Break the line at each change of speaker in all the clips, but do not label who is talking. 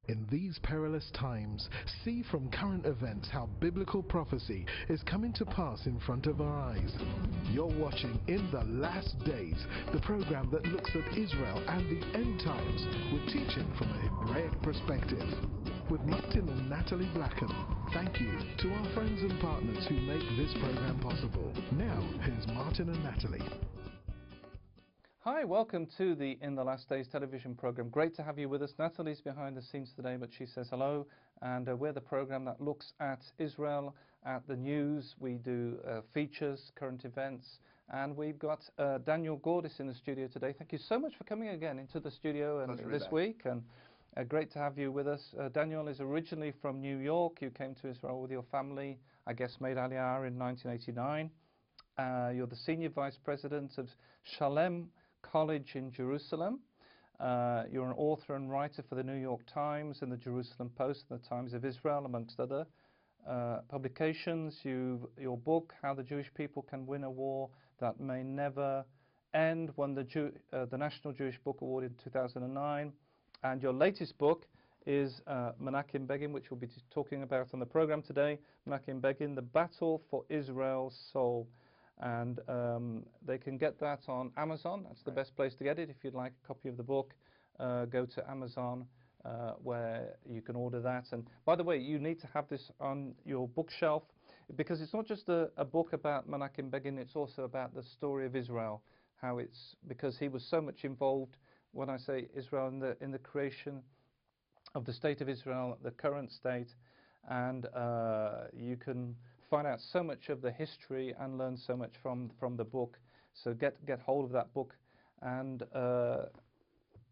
In these perilous times, see from current events how biblical prophecy is coming to pass in front of our eyes. You're watching In the Last Days, the program that looks at Israel and the end times with teaching from a Hebraic perspective. With Martin and Natalie Blackham, thank you to our friends and partners who make this program possible. Now, here's Martin and Natalie.
Hi, welcome to the In the Last Days television program. Great to have you with us. Natalie's behind the scenes today, but she says hello. And we're the program that looks at Israel, at the news. We do features, current events. And we've got Daniel Gordis in the studio today. Thank you so much for coming again into the studio and this week. And great to have you with us. Daniel is originally from New York. You came to Israel with your family, I guess made Aliyah in 1989. You're the senior vice president of Shalem College in Jerusalem. You're an author and writer for the New York Times and the Jerusalem Post and the Times of Israel, amongst other publications. Your book, How the Jewish People Can Win a War That May Never End, won the National Jewish Book Award in 2009. And your latest book is Menachem Begin, which we'll be talking about on the program today. Menachem Begin, The Battle for Israel's Soul. And they can get that on Amazon. That's the best place to get it. If you'd like a copy of the book, go to Amazon where you can order that. And by the way, you need to have this on your bookshelf because it's not just a book about Menachem Begin, it's also about the story of Israel, how it's, because he was so much involved, when I say Israel, in the creation of the state of Israel, the current state. And you can find out so much of the history and learn so much from the book. So get hold of that book. And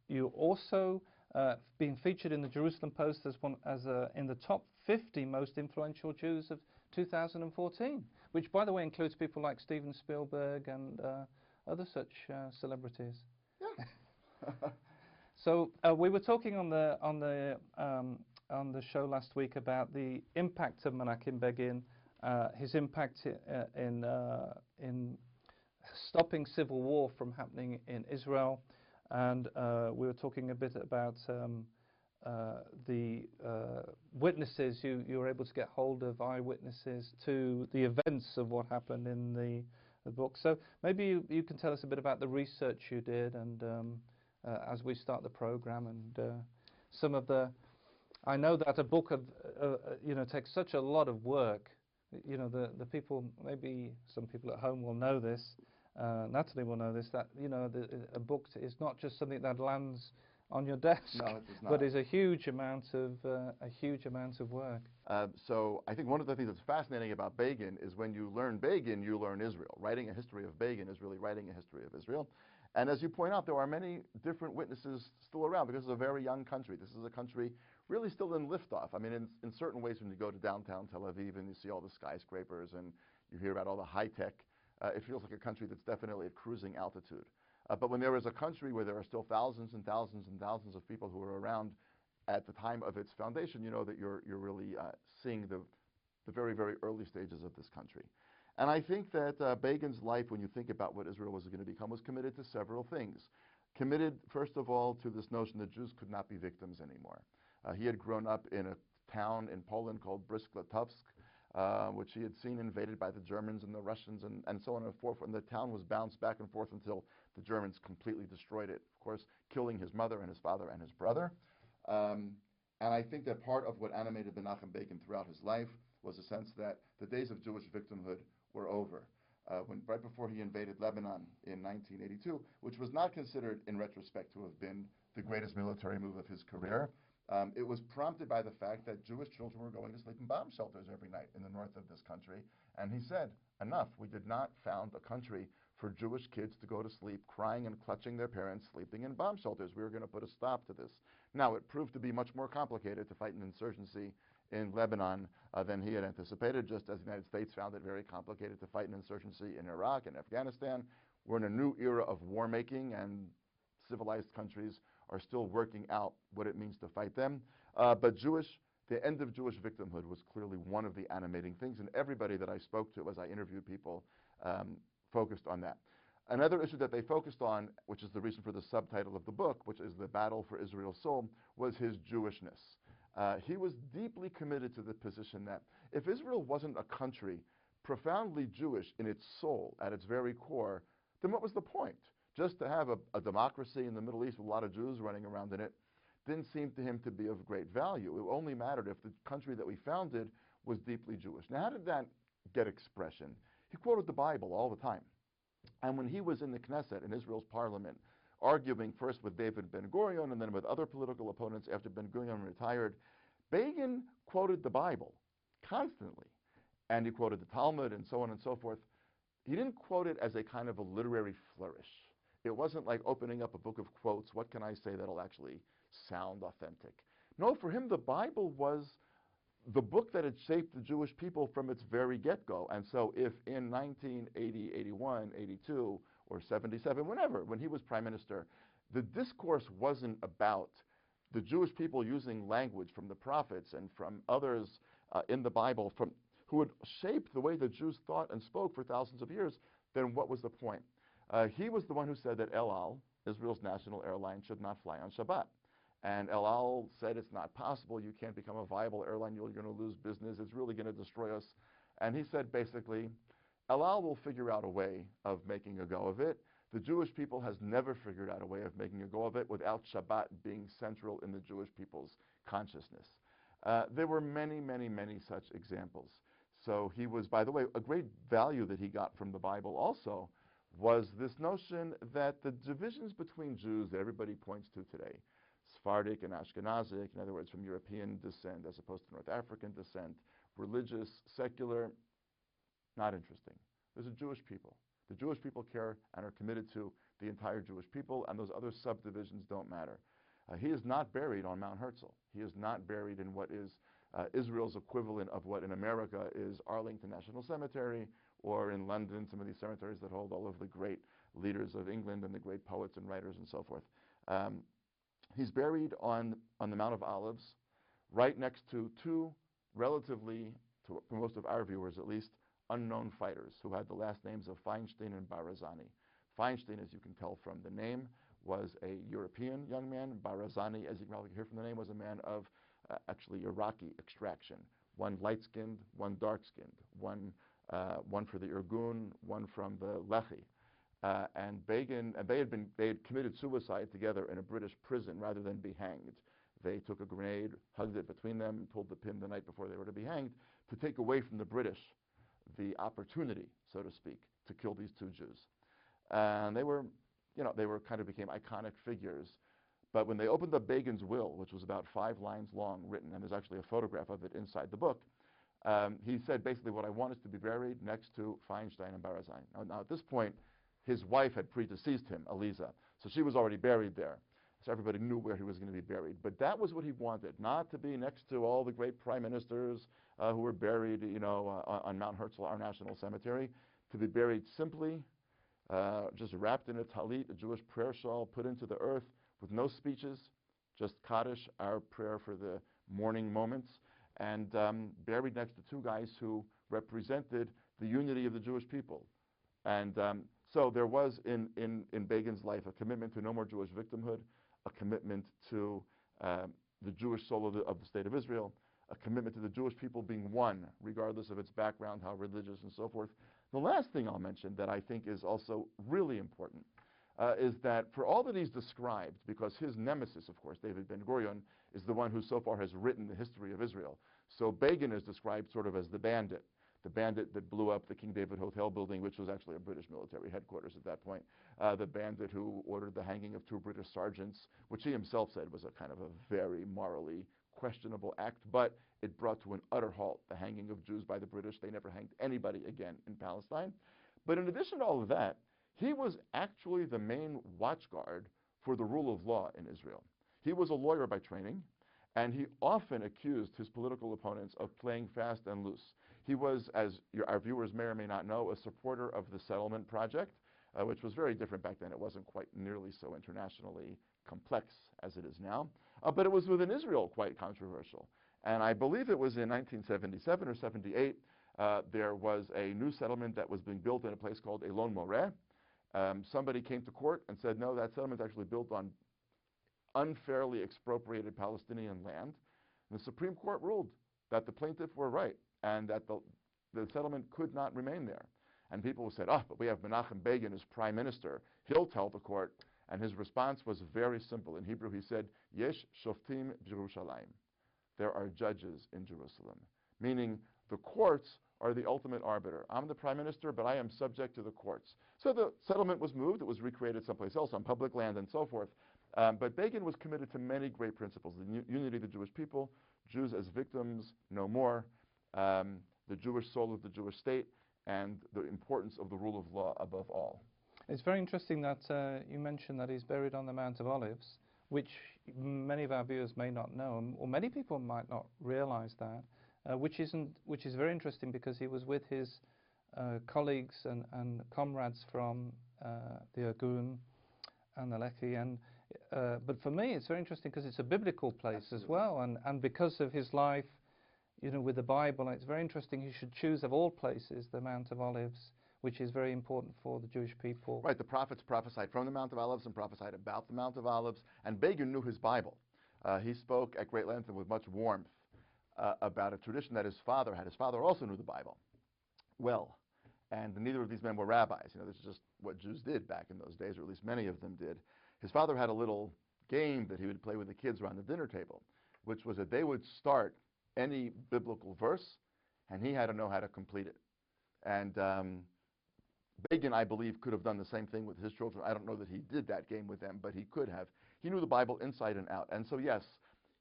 you also being featured in the Jerusalem Post as in the top 50 most influential Jews of 2014, which, by the way, includes people like Steven Spielberg and other such celebrities. Yeah. So we were talking on the show last week about the impact of Menachem Begin, his impact in stopping civil war from happening in Israel, and we were talking a bit about the witnesses. You were able to get hold of eyewitnesses to the events of what happened in the book. So maybe you can tell us a bit about the research you did, and as we start the program, and some of the. I know that a book of, takes such a lot of work. You know, the people, maybe some people at home will know this. Natalie will know this. That a book is not just something that lands on your desk.
No, it does not.
But is a huge amount of work.
So I think one of the things that's fascinating about Begin is when you learn Begin, you learn Israel. Writing a history of Begin is really writing a history of Israel. And as you point out, there are many different witnesses still around because it's a very young country. This is a country really still in liftoff. I mean, in certain ways, when you go to downtown Tel Aviv and you see all the skyscrapers and you hear about all the high tech, it feels like a country that's definitely at cruising altitude. But when there is a country where there are still thousands and thousands and thousands of people who are around at the time of its foundation, you know that you're really seeing the very, very early stages of this country. And I think that Begin's life, when you think about what Israel was going to become, was committed to several things. Committed, first of all, to this notion that Jews could not be victims anymore. He had grown up in a town in Poland called Brisk-Litovsk, which he had seen invaded by the Germans and the Russians and so on and so forth. And the town was bounced back and forth until the Germans completely destroyed it, of course, killing his mother and his father and his brother. And I think that part of what animated Menachem Begin throughout his life was a sense that the days of Jewish victimhood were over. Right before he invaded Lebanon in 1982, which was not considered in retrospect to have been the greatest military move of his career, it was prompted by the fact that Jewish children were going to sleep in bomb shelters every night in the north of this country. And he said, enough. We did not found a country for Jewish kids to go to sleep crying and clutching their parents sleeping in bomb shelters. We were going to put a stop to this. Now, it proved to be much more complicated to fight an insurgency in Lebanon than he had anticipated, just as the United States found it very complicated to fight an insurgency in Iraq and Afghanistan. We're in a new era of war making, and civilized countries are still working out what it means to fight them. But the end of Jewish victimhood was clearly one of the animating things, and everybody that I spoke to as I interviewed people focused on that. Another issue that they focused on, which is the reason for the subtitle of the book, which is The Battle for Israel's Soul, was his Jewishness. He was deeply committed to the position that if Israel wasn't a country profoundly Jewish in its soul, at its very core, then what was the point? Just to have a democracy in the Middle East with a lot of Jews running around in it didn't seem to him to be of great value. It only mattered if the country that we founded was deeply Jewish. Now, how did that get expression? He quoted the Bible all the time. And when he was in the Knesset, in Israel's parliament, arguing first with David Ben-Gurion and then with other political opponents after Ben-Gurion retired, Begin quoted the Bible constantly. And he quoted the Talmud and so on and so forth. He didn't quote it as a kind of a literary flourish. It wasn't like opening up a book of quotes, what can I say that'll actually sound authentic? No, for him the Bible was the book that had shaped the Jewish people from its very get-go. And so if in 1980, 81, 82, or 77, whenever, when he was prime minister, the discourse wasn't about the Jewish people using language from the prophets and from others in the Bible who had shaped the way the Jews thought and spoke for thousands of years, then what was the point? He was the one who said that El Al, Israel's national airline, should not fly on Shabbat. And El Al said it's not possible, you can't become a viable airline, you're going to lose business, it's really going to destroy us. And he said basically, El Al will figure out a way of making a go of it. The Jewish people has never figured out a way of making a go of it without Shabbat being central in the Jewish people's consciousness. There were many, many, many such examples. So he was, by the way, a great value that he got from the Bible also was this notion that the divisions between Jews that everybody points to today, Sephardic and Ashkenazic, in other words, from European descent as opposed to North African descent, religious, secular, not interesting. There's a Jewish people. The Jewish people care and are committed to the entire Jewish people, and those other subdivisions don't matter. He is not buried on Mount Herzl. He is not buried in what is Israel's equivalent of what in America is Arlington National Cemetery, or in London, some of these cemeteries that hold all of the great leaders of England and the great poets and writers and so forth. He's buried on the Mount of Olives, right next to two relatively, for most of our viewers at least, unknown fighters who had the last names of Feinstein and Barazani. Feinstein, as you can tell from the name, was a European young man. Barazani, as you can probably hear from the name, was a man of actually Iraqi extraction. One light-skinned, one dark-skinned, one for the Irgun, one from the Lehi. And they had committed suicide together in a British prison rather than be hanged. They took a grenade, hugged it between them, and pulled the pin the night before they were to be hanged to take away from the British the opportunity, so to speak, to kill these two Jews. And they were kind of became iconic figures. But when they opened up Begin's will, which was about 5 lines long, written, and there's actually a photograph of it inside the book, he said basically, what I want is to be buried next to Feinstein and Barazani. Now at this point, his wife had predeceased him, Eliza, so she was already buried there. So everybody knew where he was going to be buried. But that was what he wanted, not to be next to all the great prime ministers who were buried, on Mount Herzl, our national cemetery, to be buried simply, just wrapped in a talit, a Jewish prayer shawl, put into the earth with no speeches, just Kaddish, our prayer for the mourning moments, and buried next to two guys who represented the unity of the Jewish people. And so there was in Begin's life a commitment to no more Jewish victimhood, a commitment to the Jewish soul of the State of Israel, a commitment to the Jewish people being one, regardless of its background, how religious, and so forth. The last thing I'll mention that I think is also really important is that for all that he's described, because his nemesis, of course, David Ben-Gurion, is the one who so far has written the history of Israel. So Begin is described sort of as the bandit that blew up the King David Hotel building, which was actually a British military headquarters at that point, the bandit who ordered the hanging of 2 British sergeants, which he himself said was a kind of a very morally questionable act, but it brought to an utter halt the hanging of Jews by the British. They never hanged anybody again in Palestine. But in addition to all of that, he was actually the main watchguard for the rule of law in Israel. He was a lawyer by training, and he often accused his political opponents of playing fast and loose. He was, as our viewers may or may not know, a supporter of the settlement project, which was very different back then. It wasn't quite nearly so internationally complex as it is now, but it was within Israel quite controversial. And I believe it was in 1977 or 78, there was a new settlement that was being built in a place called Elon Moreh. Somebody came to court and said, no, that settlement is actually built on unfairly expropriated Palestinian land. And the Supreme Court ruled that the plaintiff were right and that the settlement could not remain there. And people said, oh, but we have Menachem Begin as prime minister. He'll tell the court. And his response was very simple. In Hebrew, he said, Yesh shoftim b'Yerushalayim. There are judges in Jerusalem. Meaning, the courts are the ultimate arbiter. I'm the prime minister, but I am subject to the courts. So the settlement was moved. It was recreated someplace else on public land and so forth. But Begin was committed to many great principles. The unity of the Jewish people, Jews as victims, no more, the Jewish soul of the Jewish state, and the importance of the rule of law above all.
It's very interesting that you mentioned that he's buried on the Mount of Olives, which many of our viewers may not know, or many people might not realize that, which is very interesting because he was with his colleagues and comrades from the Irgun and the Lehi, but for me it's very interesting because it's a biblical place as well, and because of his life, you know, with the Bible, it's very interesting he should choose of all places the Mount of Olives, which is very important for the Jewish people.
Right, the prophets prophesied from the Mount of Olives and prophesied about the Mount of Olives, and Begin knew his Bible. He spoke at great length and with much warmth about a tradition that his father had. His father also knew the Bible well, and neither of these men were rabbis. You know, this is just what Jews did back in those days, or at least many of them did. His father had a little game that he would play with the kids around the dinner table, which was that they would start any biblical verse, and he had to know how to complete it. And Begin, I believe, could have done the same thing with his children. I don't know that he did that game with them, but he could have. He knew the Bible inside and out. And so, yes,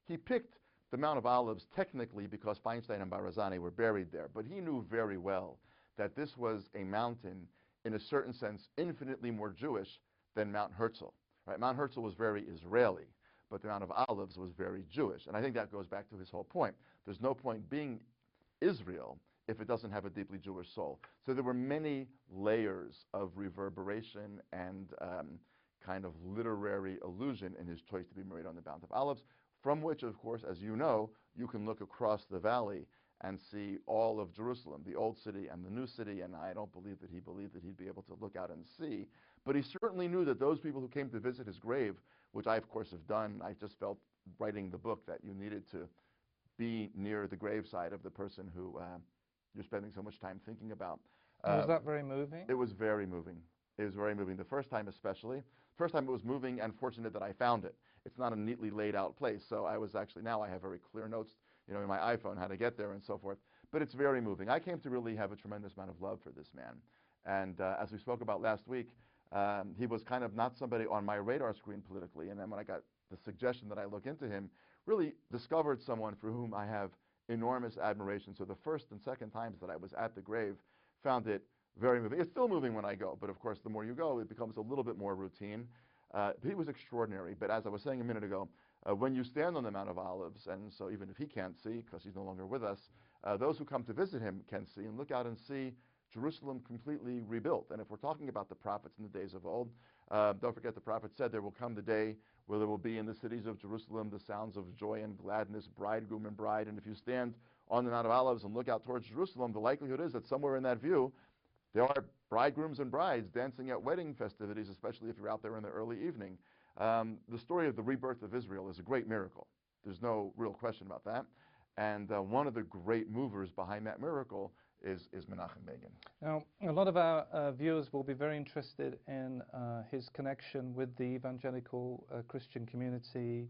he picked the Mount of Olives technically because Feinstein and Barazani were buried there, but he knew very well that this was a mountain, in a certain sense, infinitely more Jewish than Mount Herzl. Right? Mount Herzl was very Israeli, but the Mount of Olives was very Jewish. And I think that goes back to his whole point. There's no point being Israel if it doesn't have a deeply Jewish soul. So there were many layers of reverberation and kind of literary allusion in his choice to be buried on the Mount of Olives, from which, of course, as you know, you can look across the valley and see all of Jerusalem, the old city and the new city, and I don't believe that he believed that he'd be able to look out and see. But he certainly knew that those people who came to visit his grave, which I, of course, have done, I just felt writing the book that you needed to be near the graveside of the person who you're spending so much time thinking about.
Was that very moving?
It was very moving. It was very moving. The first time especially. First time it was moving and fortunate that I found it. It's not a neatly laid out place, so I was actually, now I have very clear notes, you know, in my iPhone, how to get there and so forth. But it's very moving. I came to really have a tremendous amount of love for this man. And as we spoke about last week, he was kind of not somebody on my radar screen politically. And then when I got the suggestion that I look into him, really discovered someone for whom I have enormous admiration. So the first and second times that I was at the grave, found it very moving. It's still moving when I go, but of course the more you go, it becomes a little bit more routine. He was extraordinary, but as I was saying a minute ago, when you stand on the Mount of Olives, and so even if he can't see, because he's no longer with us, those who come to visit him can see and look out and see Jerusalem completely rebuilt. And if we're talking about the prophets in the days of old, don't forget the prophet said there will come the day where there will be in the cities of Jerusalem the sounds of joy and gladness, bridegroom and bride. And if you stand on the Mount of Olives and look out towards Jerusalem, the likelihood is that somewhere in that view there are bridegrooms and brides dancing at wedding festivities, especially if you're out there in the early evening. The story of the rebirth of Israel is a great miracle. There's no real question about that. And one of the great movers behind that miracle is Menachem Begin.
Now, a lot of our viewers will be very interested in his connection with the evangelical Christian community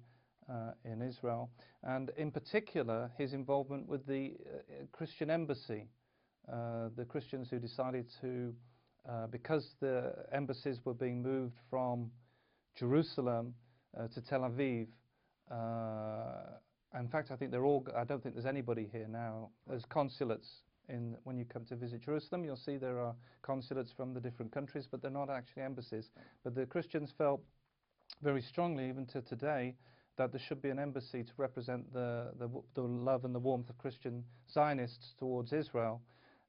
in Israel, and in particular his involvement with the Christian embassy. The Christians who decided to, because the embassies were being moved from Jerusalem to Tel Aviv. In fact, I think they're all. I don't think there's anybody here now. There's consulates when you come to visit Jerusalem. You'll see there are consulates from the different countries, but they're not actually embassies. But the Christians felt very strongly, even to today, that there should be an embassy to represent the love and the warmth of Christian Zionists towards Israel.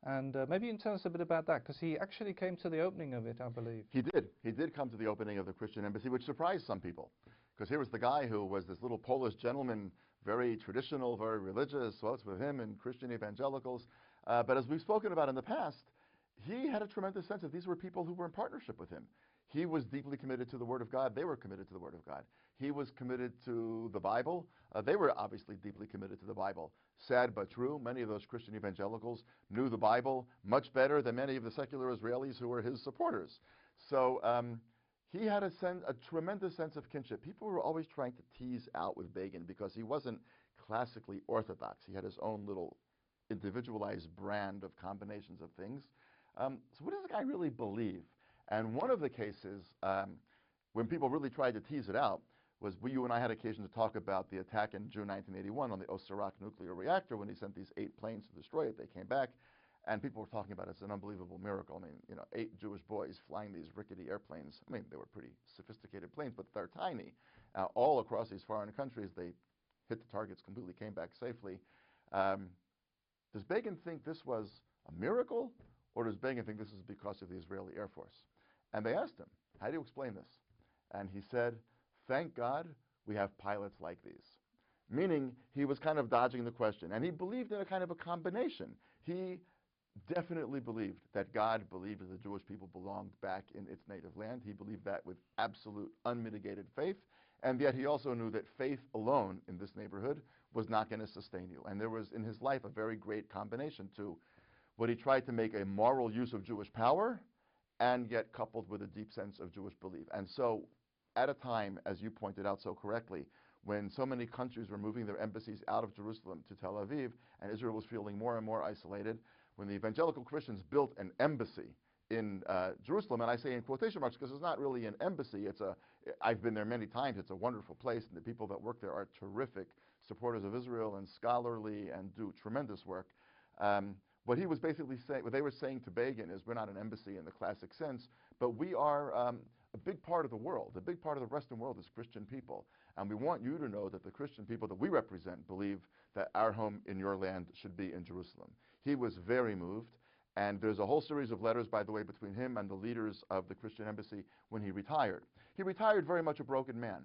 And maybe you can tell us a bit about that, because he actually came to the opening of it, I believe.
He did. He did come to the opening of the Christian embassy, which surprised some people. Because here was the guy who was this little Polish gentleman, very traditional, very religious, well, it's with him and Christian evangelicals. But as we've spoken about in the past, he had a tremendous sense that these were people who were in partnership with him. He was deeply committed to the Word of God. They were committed to the Word of God. He was committed to the Bible. They were obviously deeply committed to the Bible. Sad but true, many of those Christian evangelicals knew the Bible much better than many of the secular Israelis who were his supporters. So he had a tremendous sense of kinship. People were always trying to tease out with Begin because he wasn't classically Orthodox. He had his own little individualized brand of combinations of things. So what does the guy really believe? And one of the cases, when people really tried to tease it out, was you and I had occasion to talk about the attack in June 1981 on the Osirak nuclear reactor when he sent these 8 planes to destroy it. They came back, and people were talking about it as an unbelievable miracle. I mean, 8 Jewish boys flying these rickety airplanes. I mean, they were pretty sophisticated planes, but they're tiny. All across these foreign countries, they hit the targets completely, came back safely. Does Begin think this was a miracle, or does Begin think this is because of the Israeli Air Force? And they asked him, how do you explain this? And he said, thank God we have pilots like these. Meaning he was kind of dodging the question. And he believed in a kind of a combination. He definitely believed that God believed that the Jewish people belonged back in its native land. He believed that with absolute unmitigated faith. And yet he also knew that faith alone in this neighborhood was not going to sustain you. And there was in his life a very great combination to what he tried to make a moral use of Jewish power and yet coupled with a deep sense of Jewish belief. And so at a time, as you pointed out so correctly, when so many countries were moving their embassies out of Jerusalem to Tel Aviv, and Israel was feeling more and more isolated, when the evangelical Christians built an embassy in Jerusalem, and I say in quotation marks because it's not really an embassy, I've been there many times, it's a wonderful place, and the people that work there are terrific supporters of Israel and scholarly and do tremendous work. What he was basically saying, what they were saying to Begin is, we're not an embassy in the classic sense, but we are a big part of the world. A big part of the Western world is Christian people. And we want you to know that the Christian people that we represent believe that our home in your land should be in Jerusalem. He was very moved. And there's a whole series of letters, by the way, between him and the leaders of the Christian embassy when he retired. He retired very much a broken man.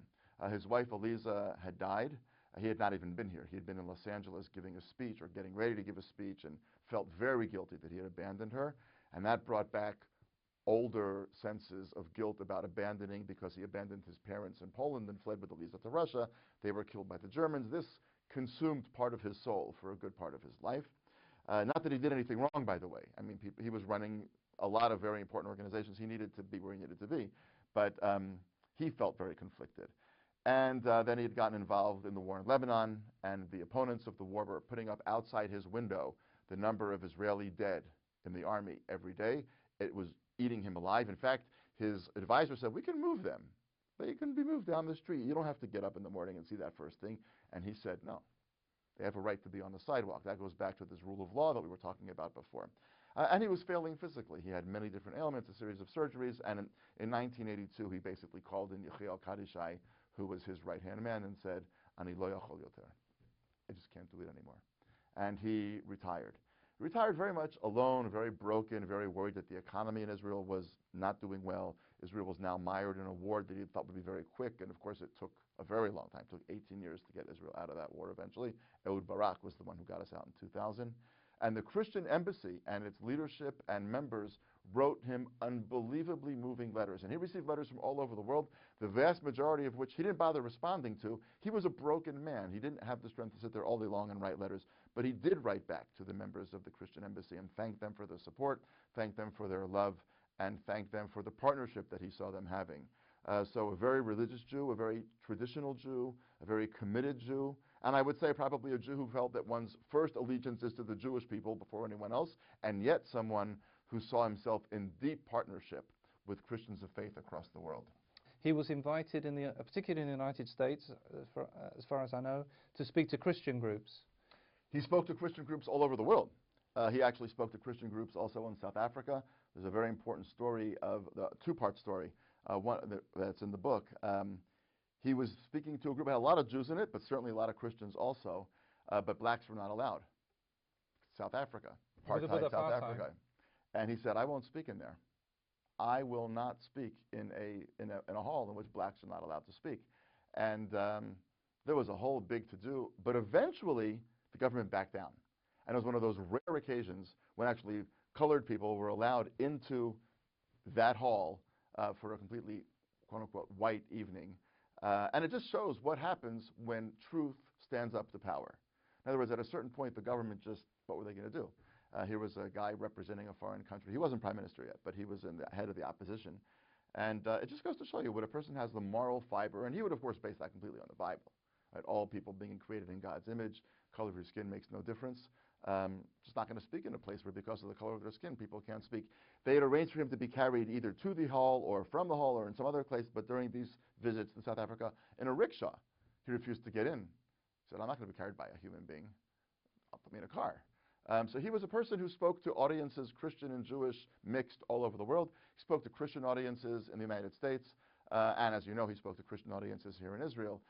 His wife, Eliza, had died. He had not even been here. He had been in Los Angeles giving a speech or getting ready to give a speech and felt very guilty that he had abandoned her. And that brought back older senses of guilt about abandoning because he abandoned his parents in Poland and fled with Eliza to Russia. They were killed by the Germans. This consumed part of his soul for a good part of his life. Not that he did anything wrong, by the way. I mean, he was running a lot of very important organizations. He needed to be where he needed to be. But he felt very conflicted. And then he had gotten involved in the war in Lebanon, and the opponents of the war were putting up outside his window the number of Israeli dead in the army every day. It was eating him alive. In fact, his advisor said, we can move them. They can be moved down the street. You don't have to get up in the morning and see that first thing. And he said, no, they have a right to be on the sidewalk. That goes back to this rule of law that we were talking about before. And he was failing physically. He had many different ailments, a series of surgeries. And in 1982, he basically called in Yechiel Kadishai, who was his right-hand man, and said, Ani lo yachol yoter. I just can't do it anymore. And he retired. He retired very much alone, very broken, very worried that the economy in Israel was not doing well. Israel was now mired in a war that he thought would be very quick, and of course it took a very long time. It took 18 years to get Israel out of that war eventually. Ehud Barak was the one who got us out in 2000. And the Christian embassy and its leadership and members wrote him unbelievably moving letters. And he received letters from all over the world, the vast majority of which he didn't bother responding to. He was a broken man. He didn't have the strength to sit there all day long and write letters. But he did write back to the members of the Christian embassy and thank them for their support, thank them for their love, and thank them for the partnership that he saw them having. So a very religious Jew, a very traditional Jew, a very committed Jew, and I would say probably a Jew who felt that one's first allegiance is to the Jewish people before anyone else, and yet someone who saw himself in deep partnership with Christians of faith across the world.
He was invited, particularly in the United States, as far as I know, to speak to Christian groups.
He spoke to Christian groups all over the world. He actually spoke to Christian groups also in South Africa. There's a very important story, a two-part story, one that's in the book. He was speaking to a group that had a lot of Jews in it, but certainly a lot of Christians also, but blacks were not allowed. South Africa, apartheid South Africa. And he said, I won't speak in there. I will not speak in a hall in which blacks are not allowed to speak. And there was a whole big to-do, but eventually the government backed down. And it was one of those rare occasions when actually colored people were allowed into that hall for a completely, quote-unquote, white evening. And it just shows what happens when truth stands up to power. In other words, at a certain point, the government just, what were they going to do? Here was a guy representing a foreign country. He wasn't prime minister yet, but he was in the head of the opposition. And it just goes to show you when a person has the moral fiber, and he would, of course, base that completely on the Bible. Right? All people being created in God's image, color of your skin makes no difference. Just not going to speak in a place where, because of the color of their skin, people can't speak. They had arranged for him to be carried either to the hall or from the hall or in some other place, but during these visits to South Africa, in a rickshaw, he refused to get in. He said, I'm not going to be carried by a human being. I'll put me in a car. So he was a person who spoke to audiences, Christian and Jewish, mixed all over the world. He spoke to Christian audiences in the United States, and as you know, he spoke to Christian audiences here in Israel.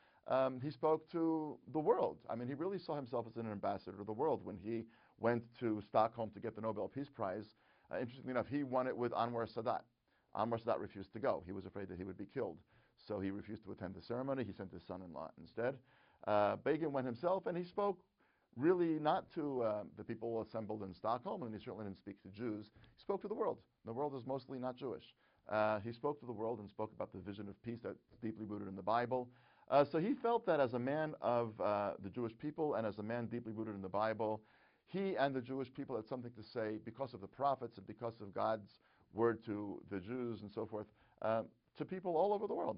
He spoke to the world. I mean, he really saw himself as an ambassador to the world when he went to Stockholm to get the Nobel Peace Prize. Interestingly enough, he won it with Anwar Sadat. Anwar Sadat refused to go. He was afraid that he would be killed. So he refused to attend the ceremony. He sent his son-in-law instead. Begin went himself, and he spoke really not to the people assembled in Stockholm, and he certainly didn't speak to Jews. He spoke to the world. The world is mostly not Jewish. He spoke to the world and spoke about the vision of peace that's deeply rooted in the Bible. So he felt that as a man of the Jewish people and as a man deeply rooted in the Bible, he and the Jewish people had something to say because of the prophets and because of God's word to the Jews and so forth, to people all over the world.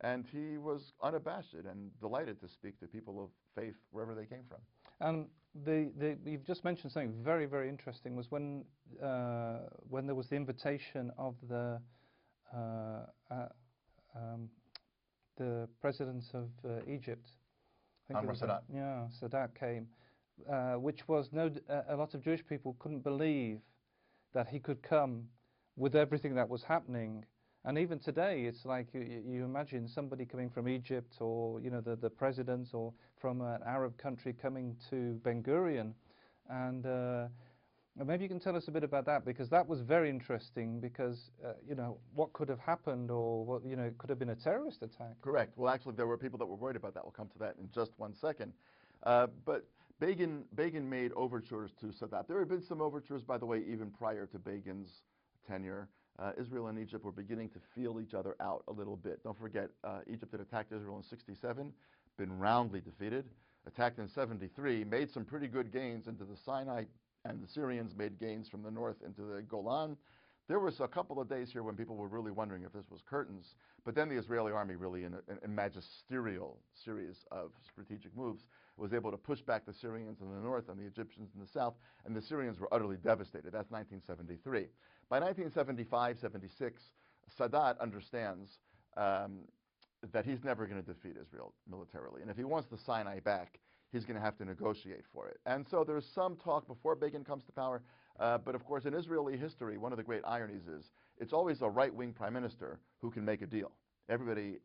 And he was unabashed and delighted to speak to people of faith wherever they came from.
You've just mentioned something very, very interesting, was when there was the invitation of the president of Egypt.
Anwar Sadat.
Yeah, Sadat came, which was a lot of Jewish people couldn't believe that he could come with everything that was happening. And even today, it's like you imagine somebody coming from Egypt, or the president, or from an Arab country coming to Ben Gurion, and maybe you can tell us a bit about that, because that was very interesting. Because what could have happened, or what it could have been a terrorist attack.
Correct. Well, actually, there were people that were worried about that. We'll come to that in just 1 second. But Begin made overtures to Sadat. There had been some overtures, by the way, even prior to Begin's tenure. Israel and Egypt were beginning to feel each other out a little bit. Don't forget, Egypt had attacked Israel in '67, been roundly defeated, attacked in '73, made some pretty good gains into the Sinai, and the Syrians made gains from the north into the Golan. There was a couple of days here when people were really wondering if this was curtains, but then the Israeli army really, in a magisterial series of strategic moves, was able to push back the Syrians in the north and the Egyptians in the south, and the Syrians were utterly devastated. That's 1973. By 1975, 76, Sadat understands that he's never going to defeat Israel militarily, and if he wants the Sinai back, he's going to have to negotiate for it. And so there's some talk before Begin comes to power, but of course in Israeli history, one of the great ironies is it's always a right-wing prime minister who can make a deal. Everybody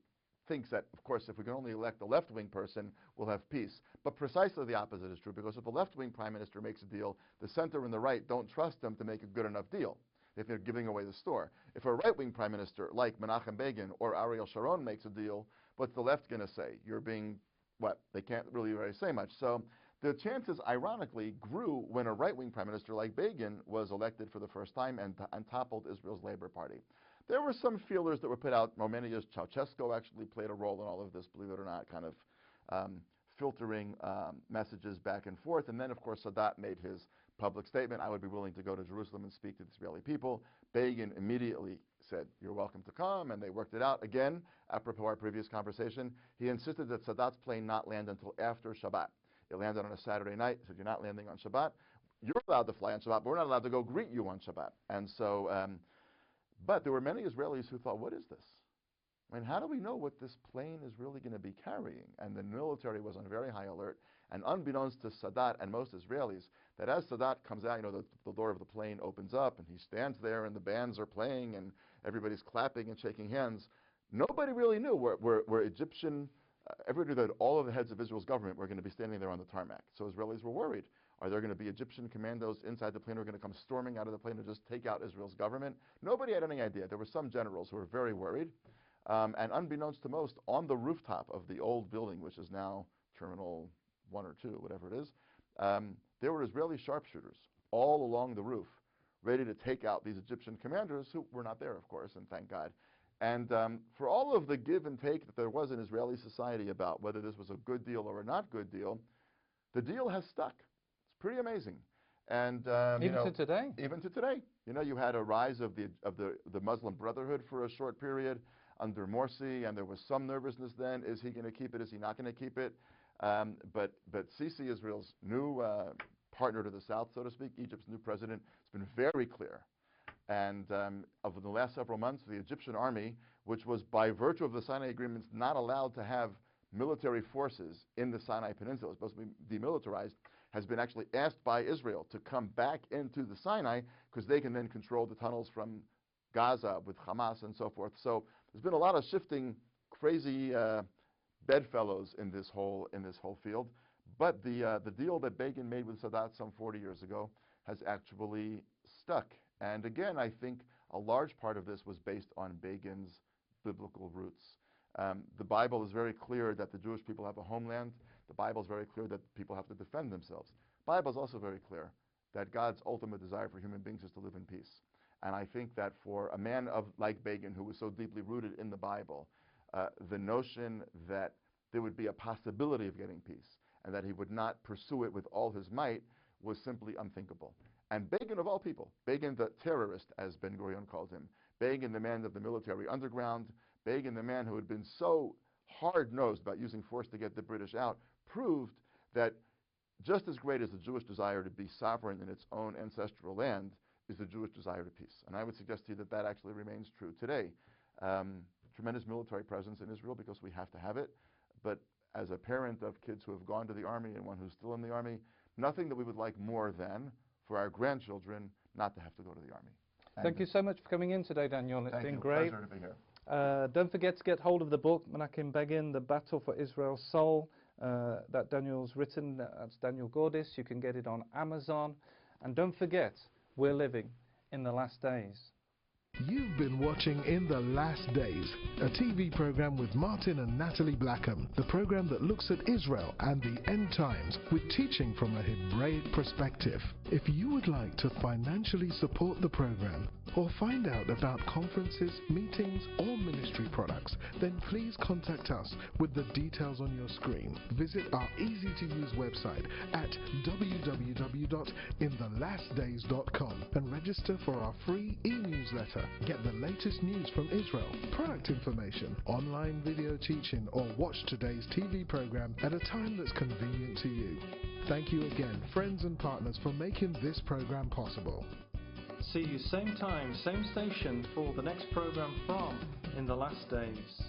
thinks that, of course, if we can only elect a left-wing person, we'll have peace. But precisely the opposite is true, because if the left-wing prime minister makes a deal, the center and the right don't trust him to make a good enough deal if they're giving away the store. If a right-wing prime minister like Menachem Begin or Ariel Sharon makes a deal, what's the left going to say? You're being, what? They can't really say much. So the chances, ironically, grew when a right-wing prime minister like Begin was elected for the first time and toppled Israel's Labor Party. There were some feelers that were put out. Romania's Ceausescu actually played a role in all of this, believe it or not, kind of filtering messages back and forth. And then, of course, Sadat made his public statement, I would be willing to go to Jerusalem and speak to the Israeli people. Begin immediately said, you're welcome to come, and they worked it out. Again, apropos our previous conversation, he insisted that Sadat's plane not land until after Shabbat. It landed on a Saturday night. He said, you're not landing on Shabbat. You're allowed to fly on Shabbat, but we're not allowed to go greet you on Shabbat. And so, but there were many Israelis who thought, what is this? I mean, how do we know what this plane is really going to be carrying? And the military was on very high alert. And unbeknownst to Sadat and most Israelis, that as Sadat comes out, the door of the plane opens up, and he stands there, and the bands are playing, and everybody's clapping and shaking hands. Nobody really knew where Egyptian, everybody knew that all of the heads of Israel's government were going to be standing there on the tarmac. So Israelis were worried. Are there going to be Egyptian commandos inside the plane who are going to come storming out of the plane and just take out Israel's government? Nobody had any idea. There were some generals who were very worried. And unbeknownst to most, on the rooftop of the old building, which is now Terminal 1 or 2, whatever it is, there were Israeli sharpshooters all along the roof, ready to take out these Egyptian commanders who were not there, of course, and thank God. And for all of the give and take that there was in Israeli society about whether this was a good deal or a not good deal, the deal has stuck. It's pretty amazing. And
Even to today?
Even to today. You know, you had a rise of the Muslim Brotherhood for a short period under Morsi, and there was some nervousness then. Is he going to keep it? Is he not going to keep it? But Sisi, Israel's new partner to the south, so to speak, Egypt's new president, has been very clear. And over the last several months, the Egyptian army, which was by virtue of the Sinai agreements not allowed to have military forces in the Sinai Peninsula, supposed to be demilitarized, has been actually asked by Israel to come back into the Sinai because they can then control the tunnels from Gaza with Hamas and so forth. So there's been a lot of shifting, crazy bedfellows in this whole field. But the deal that Begin made with Sadat some 40 years ago has actually stuck. And again, I think a large part of this was based on Begin's biblical roots. The Bible is very clear that the Jewish people have a homeland. The Bible is very clear that people have to defend themselves. The Bible is also very clear that God's ultimate desire for human beings is to live in peace. And I think that for a man like Begin, who was so deeply rooted in the Bible, the notion that there would be a possibility of getting peace and that he would not pursue it with all his might was simply unthinkable. And Begin, of all people, Begin the terrorist, as Ben-Gurion called him, Begin the man of the military underground, Begin the man who had been so hard-nosed about using force to get the British out, proved that just as great as the Jewish desire to be sovereign in its own ancestral land is the Jewish desire to peace. And I would suggest to you that that actually remains true today. Tremendous military presence in Israel because we have to have it. But as a parent of kids who have gone to the army and one who's still in the army, nothing that we would like more than for our grandchildren not to have to go to the army.
Thank you so much for coming in today, Daniel. It's been great.
Pleasure to be here.
Don't forget to get hold of the book, Menachem Begin, The Battle for Israel's Soul, that Daniel's written. That's Daniel Gordis. You can get it on Amazon. And don't forget, we're living in the last days.
You've been watching In the Last Days, a TV program with Martin and Natalie Blackham, the program that looks at Israel and the end times with teaching from a Hebraic perspective. If you would like to financially support the program or find out about conferences, meetings or ministry products, then please contact us with the details on your screen. Visit our easy-to-use website at www.inthelastdays.com and register for our free e-newsletter. Get the latest news from Israel, product information, online video teaching, or watch today's TV program at a time that's convenient to you. Thank you again, friends and partners, for making this program possible.
See you same time, same station for the next program from In the Last Days.